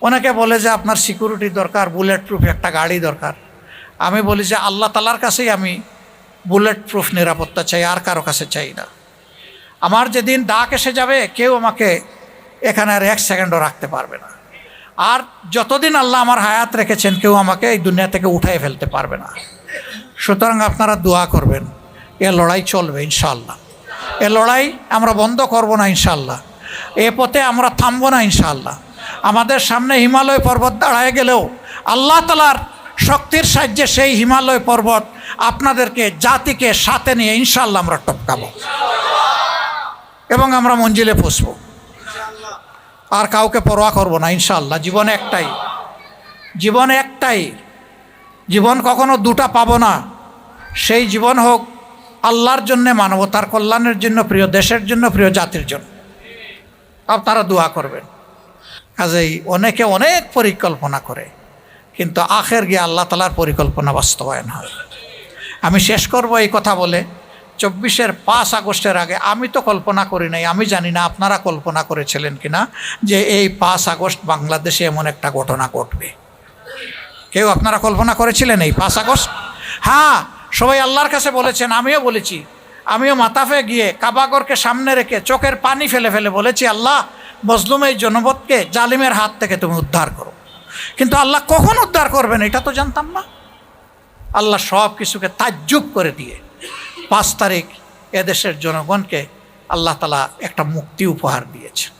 অনেকে বলে যে আপনার সিকিউরিটি দরকার, বুলেট প্রুফ একটা গাড়ি দরকার। আমি বলি যে আল্লাহ তাআলার কাছেই আমি বুলেট প্রুফ নিরাপত্তা চাই, আর কারো কাছে চাই না। আমার যেদিন ডাক এসে যাবে কেউ আমাকে এখানে আর এক সেকেন্ডও রাখতে পারবে না। আর যতদিন আল্লাহ আমার হায়াত রেখেছেন কেউ আমাকে এই দুনিয়া থেকে উঠাই ফেলতে পারবে না। সুতরাং আপনারা দোয়া করবেন, এ লড়াই চলবে ইনশাআল্লাহ। এ লড়াই আমরা বন্ধ করব না ইনশাআল্লাহ। এ পথে আমরা থামবো না ইনশাআল্লাহ। আমাদের সামনে হিমালয় পর্বত দাঁড়ায় গেলেও আল্লাহ তাআলার শক্তির সাহায্যে সেই হিমালয় পর্বত আপনাদেরকে, জাতিকে সাথে নিয়ে ইনশাআল্লাহ আমরা টপকাবো এবং আমরা মঞ্জিলে পৌঁছবো। আর কাউকে পরোয়া করব না ইনশাআল্লাহ। জীবন একটাই, জীবন একটাই, জীবন কখনো দুটা পাবো না। সেই জীবন হোক আল্লাহর জন্যে, মানবতার কল্যাণের জন্য, প্রিয় দেশের জন্য, প্রিয় জাতির জন্য। আপনারা দোয়া করবেন। কাজেই অনেকে অনেক পরিকল্পনা করে, কিন্তু আখের গিয়ে আল্লাহ তাআলার পরিকল্পনা বাস্তবায়ন হয়। আমি শেষ করব এই কথা বলে, 24-এর 5 আগস্টের আগে আমি তো কল্পনা করি নাই, আমি জানি না আপনারা কল্পনা করেছিলেন কিনা যে এই 5 আগস্ট বাংলাদেশে এমন একটা ঘটনা ঘটবে। কেউ আপনারা কল্পনা করেছিলেন এই 5 আগস্ট? হ্যাঁ, সবাই আল্লাহর কাছে বলেছেন, আমিও বলেছি। আমিও মাতাফে গিয়ে কাবাগরকে সামনে রেখে চোখের পানি ফেলে ফেলে বলেছি, আল্লাহ মজলুম এই জনপদকে জালিমের হাত থেকে তুমি উদ্ধার করো। কিন্তু আল্লাহ কখন উদ্ধার করবেন এটা তো জানতাম না। আল্লাহ সব কিছুকে তাজ্জুব করে দিয়ে 5 তারিখ এদেশের জনগণকে আল্লাহ তাআলা একটা মুক্তি উপহার দিয়েছেন।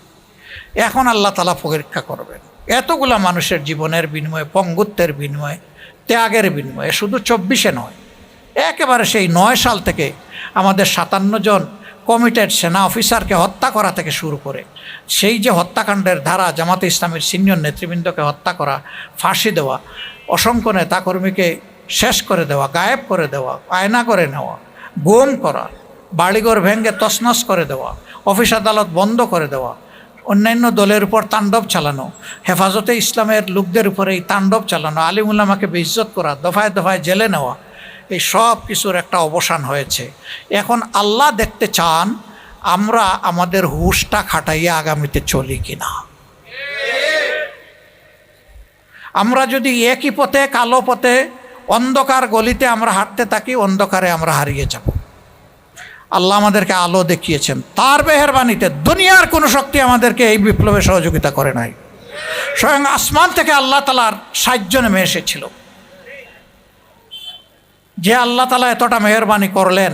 এখন আল্লাহ তাআলা পরীক্ষা করবেন এতগুলা মানুষের জীবনের বিনিময়ে, পঙ্গুত্বের বিনিময়ে, ত্যাগের বিনিময়ে। শুধু 24-এ নয়, একেবারে সেই 9 সাল থেকে আমাদের 57 জন কমিটেড সেনা অফিসারকে হত্যা করা থেকে শুরু করে সেই যে হত্যাকাণ্ডের ধারা, জামাতে ইসলামের সিনিয়র নেতৃবৃন্দকে হত্যা করা, ফাঁসি দেওয়া, অসংখ্য নেতাকর্মীকে শেষ করে দেওয়া, গায়েব করে দেওয়া, আয়না করে নেওয়া, গুম করা, বাড়িঘর ভেঙে তছনছ করে দেওয়া, অফিস আদালত বন্ধ করে দেওয়া, অন্যান্য দলের উপর তাণ্ডব চালানো, হেফাজতে ইসলামের লোকদের উপরে এই তাণ্ডব চালানো, আলিম উলামাকে বেইজ্জত করা, দফায় দফায় জেলে নেওয়া, এই সব কিছুর একটা অবসান হয়েছে। এখন আল্লাহ দেখতে চান আমরা আমাদের হুঁশটা খাটাইয়া আগামীতে চলি কিনা। আমরা যদি একই পথে, কালো পথে, অন্ধকার গলিতে আমরা হাঁটতে থাকি, অন্ধকারে আমরা হারিয়ে যাব। আল্লাহ আমাদেরকে আলো দেখিয়েছেন, তার মেহেরবানিতে দুনিয়ার কোনো শক্তি আমাদেরকে এই বিপ্লবে সহযোগিতা করে নাই। স্বয়ং আসমান থেকে আল্লাহ তাআলার সাহায্য নেমে এসেছিল। যে আল্লাহ তাআলা এতটা মেহেরবানি করলেন,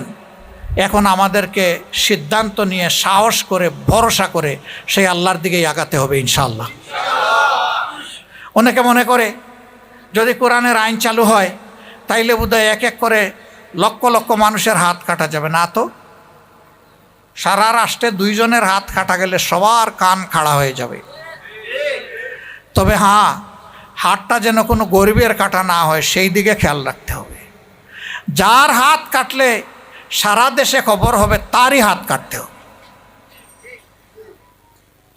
এখন আমাদেরকে সিদ্ধান্ত নিয়ে, সাহস করে, ভরসা করে সেই আল্লাহর দিকেই আগাতে হবে ইনশাআল্লাহ। অনেকে মনে করে যদি কোরআনের আইন চালু হয় তাইলে বোধহয় এক এক করে লক্ষ লক্ষ মানুষের হাত কাটা যাবে। না তো, সারা রাষ্ট্রে 2 জনের হাত কাটা গেলে সবার কান খাড়া হয়ে যাবে। তবে হ্যাঁ, হাতটা যেন কোনো গরিবের কাটা না হয় সেই দিকে খেয়াল রাখতে হবে। যার হাত কাটলে সারা দেশে খবর হবে তারই হাত কাটতে হবে।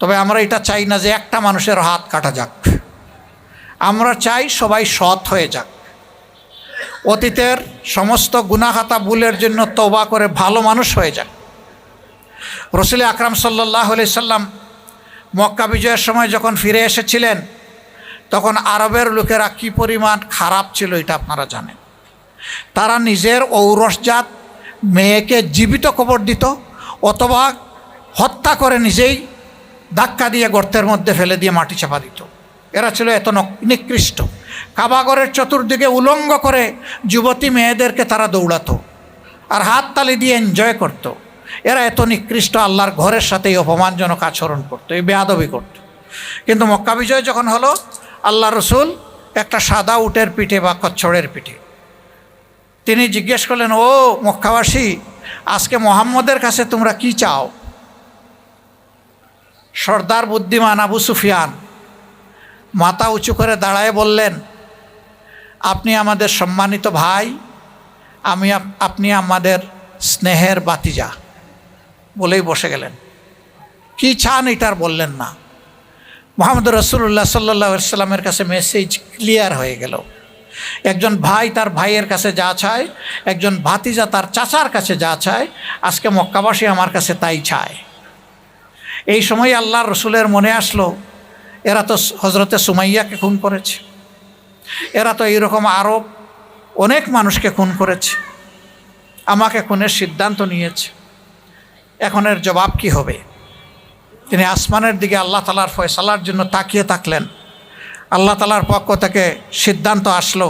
তবে আমরা এটা চাই না যে একটা মানুষের হাত কাটা যাক। আমরা চাই সবাই সৎ হয়ে যাক, অতীতের সমস্ত গুনাহখাতা ভুলের জন্য তওবা করে ভালো মানুষ হয়ে যাক। রাসূল আকরাম সাল্লাল্লাহু আলাইহি সাল্লাম মক্কা বিজয়ের সময় যখন ফিরে এসেছিলেন তখন আরবের লোকেরা কি পরিমাণ খারাপ ছিল এটা আপনারা জানেন। তারা নিজের ঔরসজাত মেয়েকে জীবিত কবর দিত অথবা হত্যা করে নিজেই ধাক্কা দিয়ে গর্তের মধ্যে ফেলে দিয়ে মাটি চাপা দিত। এরা ছিল এত নিকৃষ্ট। কাবাগরের চতুর্দিকে উলঙ্গ করে যুবতী মেয়েদেরকে তারা দৌড়াতো আর হাততালি দিয়ে এনজয় করত। এরা এত নিকৃষ্ট, আল্লাহর ঘরের সাথে এই অপমানজনক আচরণ করতো, এই বেয়াদবি করত। কিন্তু মক্কা বিজয় যখন হলো, আল্লাহ রসুল একটা সাদা উটের পিঠে বা কচ্ছড়ের পিঠে, তিনি জিজ্ঞেস করলেন, ও মক্কাবাসী, আজকে মুহাম্মদের কাছে তোমরা কি চাও? সর্দার বুদ্ধিমান আবু সুফিয়ান মাথা উঁচু করে দাঁড়ায় বললেন, আপনি আমাদের সম্মানিত ভাই, আপনি আমাদের স্নেহের বাতিজা, বলেই বসে গেলেন। কি চান এটার বললেন না। মুহাম্মদ রাসূলুল্লাহ সাল্লাল্লাহু আলাইহি সাল্লামের কাছে মেসেজ ক্লিয়ার হয়ে গেল। একজন ভাই তার ভাইয়ের কাছে যা চায়, একজন ভাতিজা তার চাচার কাছে যা চায়, আজকে মক্কাবাসী আমার কাছে তাই চায়। এই সময় আল্লাহর রসুলের মনে আসলো, এরা তো হজরতে সুমাইয়াকে খুন করেছে, এরা তো এইরকম আরও অনেক মানুষকে খুন করেছে, আমাকে খুনের সিদ্ধান্ত নিয়েছে, এখন এর জবাব কি হবে? তিনি আসমানের দিকে আল্লাহ তাআলার ফয়সালার জন্য তাকিয়ে থাকলেন। আল্লাহ তাআলার পক্ষ থেকে সিদ্ধান্ত আসলো,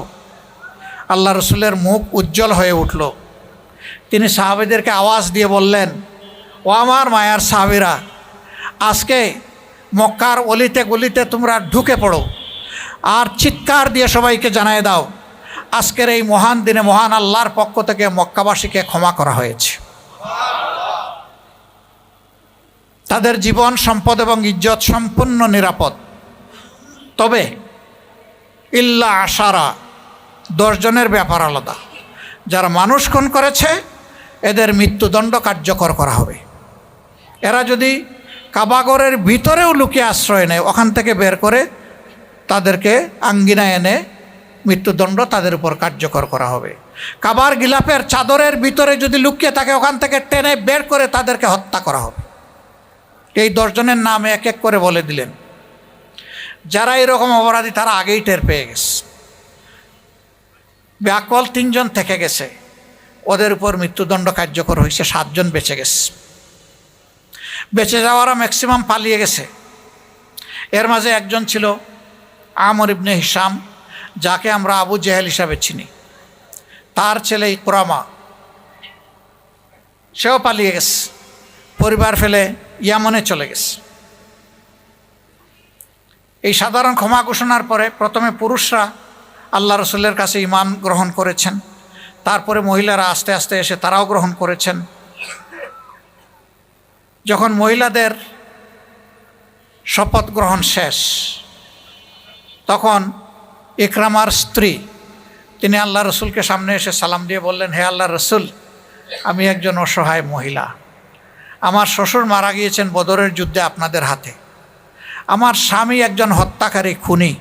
আল্লাহ রসুলের মুখ উজ্জ্বল হয়ে উঠল। তিনি সাহাবীদেরকে আওয়াজ দিয়ে বললেন, ও আমার মায়ার সাহাবীরা, আজকে মক্কার অলিতে গলিতে তোমরা ঢুকে পড়ো আর চিৎকার দিয়ে সবাইকে জানিয়ে দাও, আজকের এই মহান দিনে মহান আল্লাহর পক্ষ থেকে মক্কাবাসীকে ক্ষমা করা হয়েছে। তাদের জীবন, সম্পদ এবং ইজ্জত সম্পূর্ণ নিরাপদ। তবে ইল্লা আশারা, 10 জনের ব্যাপার আলাদা। যারা মানুষ খুন করেছে এদের মৃত্যুদণ্ড কার্যকর করা হবে। এরা যদি কাবাগরের ভিতরেও লুকিয়ে আশ্রয় নেয়, ওখান থেকে বের করে তাদেরকে আঙ্গিনায় এনে মৃত্যুদণ্ড তাদের উপর কার্যকর করা হবে। কাবার গিলাফের চাদরের ভিতরে যদি লুকিয়ে থাকে, ওখান থেকে টেনে বের করে তাদেরকে হত্যা করা হবে। এই 10 জনের নাম এক এক করে বলে দিলেন। যারা এরকম অপরাধী তারা আগেই টের পেয়ে গেছে। ব্যাকল 3 জন থেকে গেছে, ওদের উপর মৃত্যুদণ্ড কার্যকর হয়েছে। 7 জন বেঁচে গেছে। বেঁচে যাওয়ারা ম্যাক্সিমাম পালিয়ে গেছে। এর মাঝে একজন ছিল আমর ইবনে হিশাম, যাকে আমরা আবু জেহেল হিসাবে চিনি। তার ছেলে ইকরামা, সেও পালিয়ে গেছে, পরিবার ফেলে ইয়ামনে চলে গেছে। এই সাধারণ ক্ষমা ঘোষণার পরে প্রথমে পুরুষরা আল্লাহ রসুলের কাছে ঈমান গ্রহণ করেছেন, তারপরে মহিলারা আস্তে আস্তে এসে তারাও গ্রহণ করেছেন। যখন মহিলাদের শপথ গ্রহণ শেষ, তখন ইকরামার স্ত্রী তিনি আল্লাহ রসুলকে সামনে এসে সালাম দিয়ে বললেন, হে আল্লাহ রসুল, আমি একজন অসহায় মহিলা। আমার শ্বশুর মারা গিয়েছেন বদরের যুদ্ধে আপনাদের হাতে। আমার স্বামী একজন হত্যাকারী, খুনি।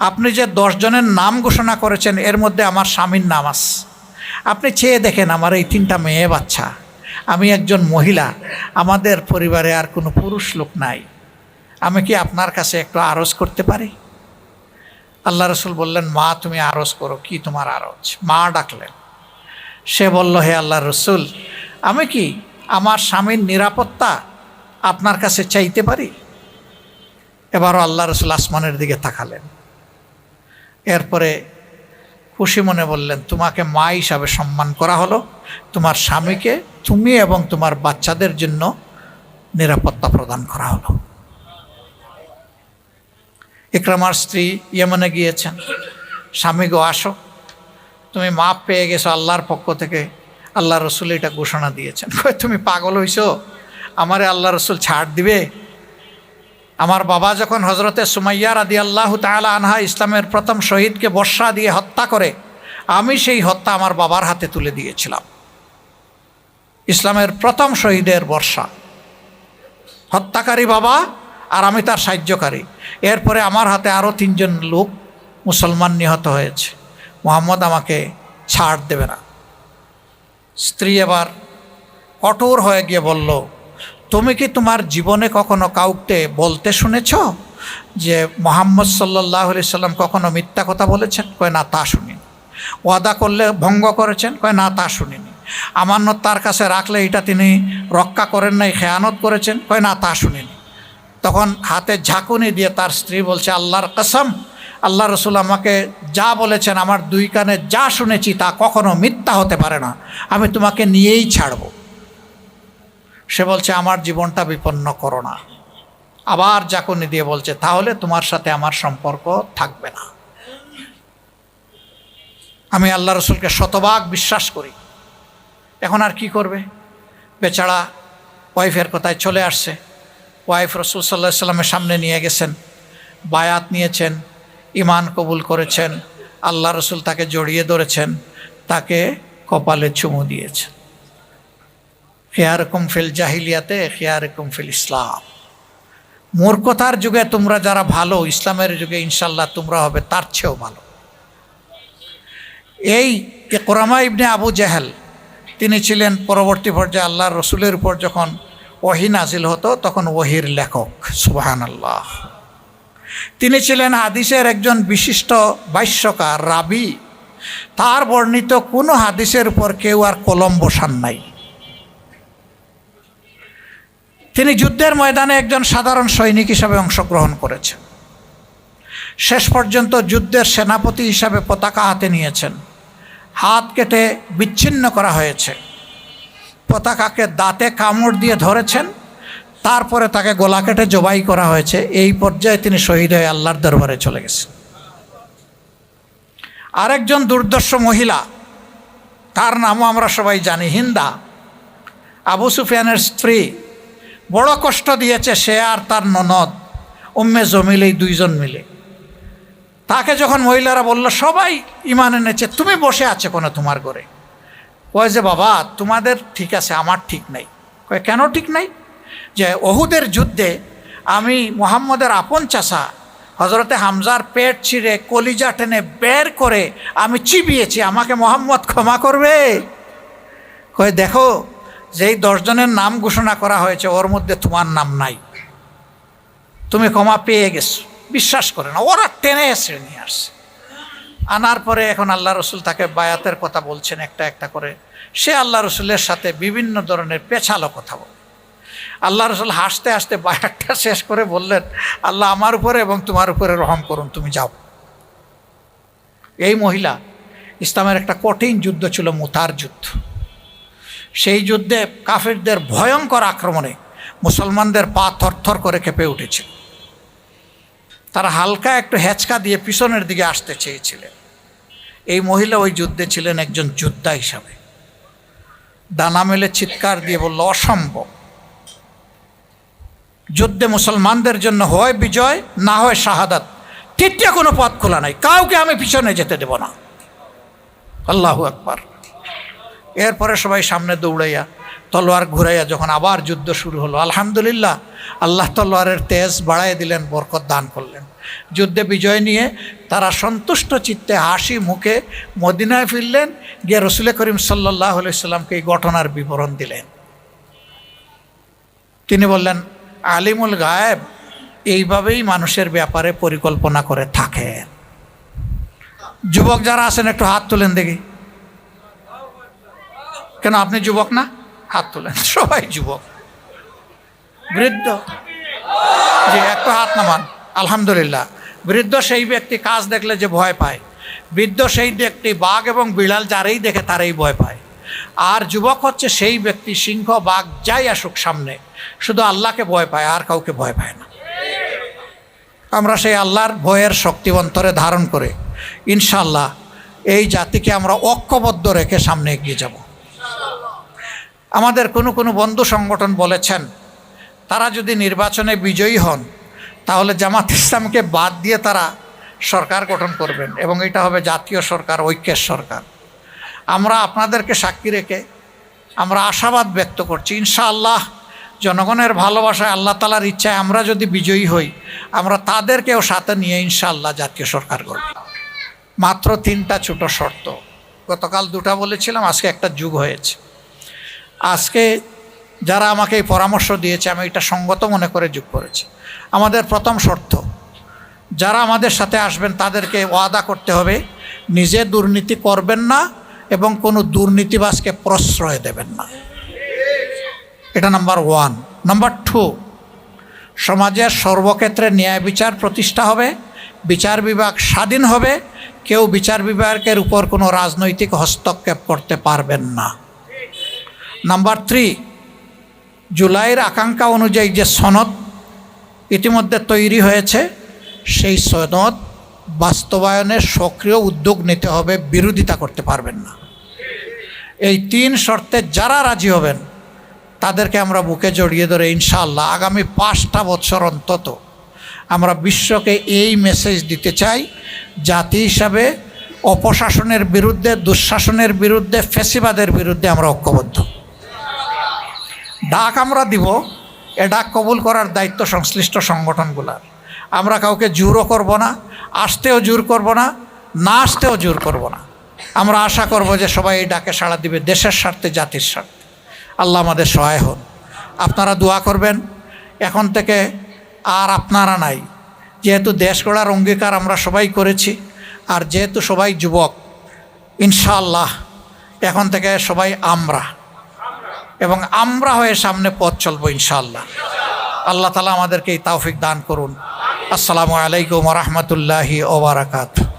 আপনি যে 10 জনের নাম ঘোষণা করেছেন এর মধ্যে আমার স্বামীর নাম আছে। আপনি চেয়ে দেখেন, আমার এই 3টা মেয়ে বাচ্চা, আমি একজন মহিলা, আমাদের পরিবারে আর কোনো পুরুষ লোক নাই। আমি কি আপনার কাছে একটু আরজ করতে পারি? আল্লাহ রসুল বললেন, মা তুমি আরজ করো, কি তোমার আরজ? মা ডাকলেন। সে বলল, হে আল্লাহ রসুল, আমি কি আমার স্বামীর নিরাপত্তা আপনার কাছে চাইতে পারি? এবারও আল্লাহ রসুল আসমানের দিকে তাকালেন। এরপরে খুশি মনে বললেন, তোমাকে মা হিসাবে সম্মান করা হলো, তোমার স্বামীকে তুমি এবং তোমার বাচ্চাদের জন্য নিরাপত্তা প্রদান করা হলো। ইকরামার স্ত্রী ইয়েমেনে গিয়েছেন। স্বামী গো, আসো, তুমি মাপ পেয়ে গেছো আল্লাহর পক্ষ থেকে। আল্লাহ রসুল এটা ঘোষণা দিয়েছেন। তুমি পাগল হইছো? আমারে আল্লাহ রসুল ছাড় দিবে? আমার বাবা যখন হজরতে সুমাইয়া রাদিয়াল্লাহু তাআলা আনহা ইসলামের প্রথম শহীদকে বর্ষা দিয়ে হত্যা করে, আমি সেই হত্যা আমার বাবার হাতে তুলে দিয়েছিলাম। ইসলামের প্রথম শহীদের বর্ষা, হত্যাকারী বাবা আর আমি তার সাহায্যকারী। এরপরে আমার হাতে আরও 3 জন লোক মুসলমান নিহত হয়েছে। মুহাম্মদ আমাকে ছাড় দেবে না। স্ত্রী এবার কঠোর হয়ে গিয়ে বলল, তুমি কি তোমার জীবনে কখনো কাউকে বলতে শুনেছ যে মুহাম্মদ সাল্লাল্লাহু আলাইহি সাল্লাম কখনো মিথ্যা কথা বলেছেন? কয় না, তা শুনিনি। ওয়াদা করলে ভঙ্গ করেছেন? কয় না, তা শুনিনি। আমানত তার কাছে রাখলে এটা তিনি রক্ষা করেন নাই, খেয়ানত করেছেন? কয় না, তা শুনিনি। তখন হাতে ঝাঁকুনি দিয়ে তার স্ত্রী বলছে, আল্লাহর কসম, আল্লাহ রসুল আমাকে যা বলেছেন, আমার 2 কানে যা শুনেছি তা কখনো মিথ্যা হতে পারে না, আমি তোমাকে নিয়েই ছাড়ব। সে বলছে, আমার জীবনটা বিপন্ন করো না। আবার ঝাঁকুনি দিয়ে বলছে, তাহলে তোমার সাথে আমার সম্পর্ক থাকবে না। আমি আল্লাহ রসুলকে শতভাগ বিশ্বাস করি। এখন আর কি করবে? বেচারা ওয়াইফের কথায় চলে আসছে। ওয়াইফ রসুল সাল্লাল্লাহু আলাইহি সাল্লামের সামনে নিয়ে গেছেন, বায়াত নিয়েছেন, ঈমান কবুল করেছেন। আল্লাহ রসুল তাকে জড়িয়ে ধরেছেন, তাকে কপালে চুমু দিয়েছেন। খিয়ারকুম ফিল জাহিলিয়াতে খিয়ারকুম ফিল ইসলাম। মূর্খতার যুগে তোমরা যারা ভালো, ইসলামের যুগে ইনশাল্লাহ তোমরা হবে তার চেয়েও ভালো। এই ইকরামা ইবনে আবু জেহেল, তিনি ছিলেন পরবর্তী পর্যায়ে আল্লাহর রসুলের উপর যখন ওহী নাজিল হতো তখন ওহীর লেখক। সুবহানাল্লাহ। তিনি ছিলেন হাদিসের একজন বিশিষ্ট ভাষ্যকার, রাবি। তার বর্ণিত কোনো হাদিসের উপর কেউ আর কলম বসান নাই। তিনি যুদ্ধের ময়দানে একজন সাধারণ সৈনিক হিসাবে অংশগ্রহণ করেছেন। শেষ পর্যন্ত যুদ্ধের সেনাপতি হিসাবে পতাকা হাতে নিয়েছেন। হাত কেটে বিচ্ছিন্ন করা হয়েছে, পতাকাকে দাঁতে কামড় দিয়ে ধরেছেন, তারপরে তাকে গলা কেটে জবাই করা হয়েছে। এই পর্যায়ে তিনি শহীদ হয়ে আল্লাহর দরবারে চলে গেছেন। আরেকজন দুর্দর্শ মহিলা, তার নামও আমরা সবাই জানি, হিন্দা, আবু সুফিয়ানের স্ত্রী। বড় কষ্ট দিয়েছে সে আর তার ননদ উম্মে জমিল, এই দুইজন মিলে। তাকে যখন মহিলারা বলল সবাই ঈমান এনেছে, তুমি বসে আছে কোনো তোমার ঘরে? কয় যে বাবা তোমাদের ঠিক আছে, আমার ঠিক নাই। কয় কেন ঠিক নাই? যে ওহুদের যুদ্ধে আমি মুহাম্মদের আপন চাচা হজরতে হামজার পেট ছিঁড়ে কলিজা টেনে বের করে আমি চিবিয়েছি, আমাকে মুহাম্মদ ক্ষমা করবে? কয় দেখো, যেই 10 জনের নাম ঘোষণা করা হয়েছে ওর মধ্যে তোমার নাম নাই, তুমি ক্ষমা পেয়ে গেছো। বিশ্বাস করে না, ওরা টেনে এসে নিয়ে আসছে। আনার পরে এখন আল্লাহ রসুল তাকে বায়াতের কথা বলছেন একটা একটা করে। সে আল্লাহ রসুলের সাথে বিভিন্ন ধরনের পেছালো কথা বলে। আল্লাহ রসুল হাসতে হাসতে বায়াতটা শেষ করে বললেন, আল্লাহ আমার উপরে এবং তোমার উপরে রহম করুন, তুমি যাও। এই মহিলা, ইসলামের একটা কঠিন যুদ্ধ ছিল মুতার যুদ্ধ। সেই যুদ্ধে কাফিরদের ভয়ঙ্কর আক্রমণে মুসলমানদের পা থরথর করে কেঁপে উঠেছিল। তারা হালকা একটু হেঁচকা দিয়ে পিছনের দিকে আসতে চেয়েছিলেন। এই মহিলা ওই যুদ্ধে ছিলেন একজন যোদ্ধা হিসাবে। ডানা মেলে চিৎকার দিয়ে বলল, অসম্ভব, যুদ্ধে মুসলমানদের জন্য হয় বিজয়, না হয় শাহাদাত, তৃতীয় কোনো পথ খোলা নাই, কাউকে আমি পিছনে যেতে দেব না। আল্লাহু আকবার। এরপরে সবাই সামনে দৌড়াইয়া তলোয়ার ঘুরাইয়া যখন আবার যুদ্ধ শুরু হলো, আলহামদুলিল্লাহ আল্লাহ তলোয়ারের তেজ বাড়াই দিলেন, বরকত দান করলেন। যুদ্ধে বিজয় নিয়ে তারা সন্তুষ্ট চিত্তে হাসি মুখে মদিনায় ফিরলেন। গিয়ে রসুল করিম সাল্লাল্লাহু আলাইহি সাল্লামকে এই ঘটনার বিবরণ দিলেন। তিনি বললেন, আলিমুল গায়েব এইভাবেই মানুষের ব্যাপারে পরিকল্পনা করে থাকেন। যুবক যারা আছেন একটু হাত তুলেন দেখি। কেন আপনি যুবক না? হাত তুলেন, সবাই যুবক। বৃদ্ধ, যে একটু হাত নামান। আলহামদুলিল্লাহ। বৃদ্ধ সেই ব্যক্তি কাজ দেখলে যে ভয় পায়, বৃদ্ধ সেই ব্যক্তি বাঘ এবং বিড়াল যারাই দেখে তারাই ভয় পায়। আর যুবক হচ্ছে সেই ব্যক্তি সিংহ বাঘ যাই আসুক সামনে, শুধু আল্লাহকে ভয় পায়, আর কাউকে ভয় পায় না। আমরা সেই আল্লাহর ভয়ের শক্তি অন্তরে ধারণ করে ইনশাআল্লাহ এই জাতিকে আমরা ঐক্যবদ্ধ রেখে সামনে এগিয়ে যাব। আমাদের কোনো বন্ধু সংগঠন বলেছেন তারা যদি নির্বাচনে বিজয়ী হন তাহলে জামাত ইসলামকে বাদ দিয়ে তারা সরকার গঠন করবেন এবং এটা হবে জাতীয় সরকার, ঐক্যের সরকার। আমরা আপনাদেরকে সাক্ষী রেখে আমরা আশাবাদ ব্যক্ত করছি, ইনশাআল্লাহ জনগণের ভালোবাসায় আল্লাহ তাআলার ইচ্ছায় আমরা যদি বিজয়ী হই, আমরা তাদেরকেও সাথে নিয়ে ইনশাআল্লাহ জাতীয় সরকার গঠন। মাত্র 3টা ছোট শর্ত, গতকাল 2টা বলেছিলাম, আজকে একটা যুগ হয়েছে। আজকে যারা আমাকে এই পরামর্শ দিয়েছে আমি এটা সঙ্গত মনে করে যোগ করেছি। আমাদের প্রথম শর্ত, যারা আমাদের সাথে আসবেন তাদেরকে ওয়াদা করতে হবে নিজে দুর্নীতি করবেন না এবং কোনো দুর্নীতিবাজকে প্রশ্রয় দেবেন না। এটা নাম্বার 1। নাম্বার 2, সমাজের সর্বক্ষেত্রে ন্যায় বিচার প্রতিষ্ঠা হবে, বিচার বিভাগ স্বাধীন হবে, কেউ বিচার বিভাগের উপর কোনো রাজনৈতিক হস্তক্ষেপ করতে পারবেন না। নাম্বার 3, জুলাইয়ের আকাঙ্ক্ষা অনুযায়ী যে সনদ ইতিমধ্যে তৈরি হয়েছে সেই সনদ বাস্তবায়নের সক্রিয় উদ্যোগ নিতে হবে, বিরোধিতা করতে পারবেন না। এই 3 শর্তে যারা রাজি হবেন তাদেরকে আমরা বুকে জড়িয়ে ধরে ইনশাআল্লাহ আগামী 5টা বছর অন্তত আমরা বিশ্বকে এই মেসেজ দিতে চাই, জাতি হিসাবে অপশাসনের বিরুদ্ধে, দুঃশাসনের বিরুদ্ধে, ফ্যাসিবাদের বিরুদ্ধে আমরা ঐক্যবদ্ধ। ডাক আমরা দিব, এ ডাক কবুল করার দায়িত্ব সংশ্লিষ্ট সংগঠনগুলোর। আমরা কাউকে জোরও করব না, আসতেও জোর করব না, না আসতেও জোর করব না। আমরা আশা করব যে সবাই এই ডাকে সাড়া দিবে দেশের স্বার্থে, জাতির স্বার্থে। আল্লাহ আমাদের সহায় হন। আপনারা দোয়া করবেন। এখন থেকে আর আপনারা নাই, যেহেতু দেশ গড়ার অঙ্গীকার আমরা সবাই করেছি, আর যেহেতু সবাই যুবক, ইনশাআল্লাহ এখন থেকে সবাই আমরা এবং আমরা হয়ে সামনে পথ চলবো ইনশাআল্লাহ। আল্লাহ তাআলা আমাদেরকে এই তৌফিক দান করুন। আসসালামু আলাইকুম ওয়া রাহমাতুল্লাহি ওয়া বারাকাতুহু।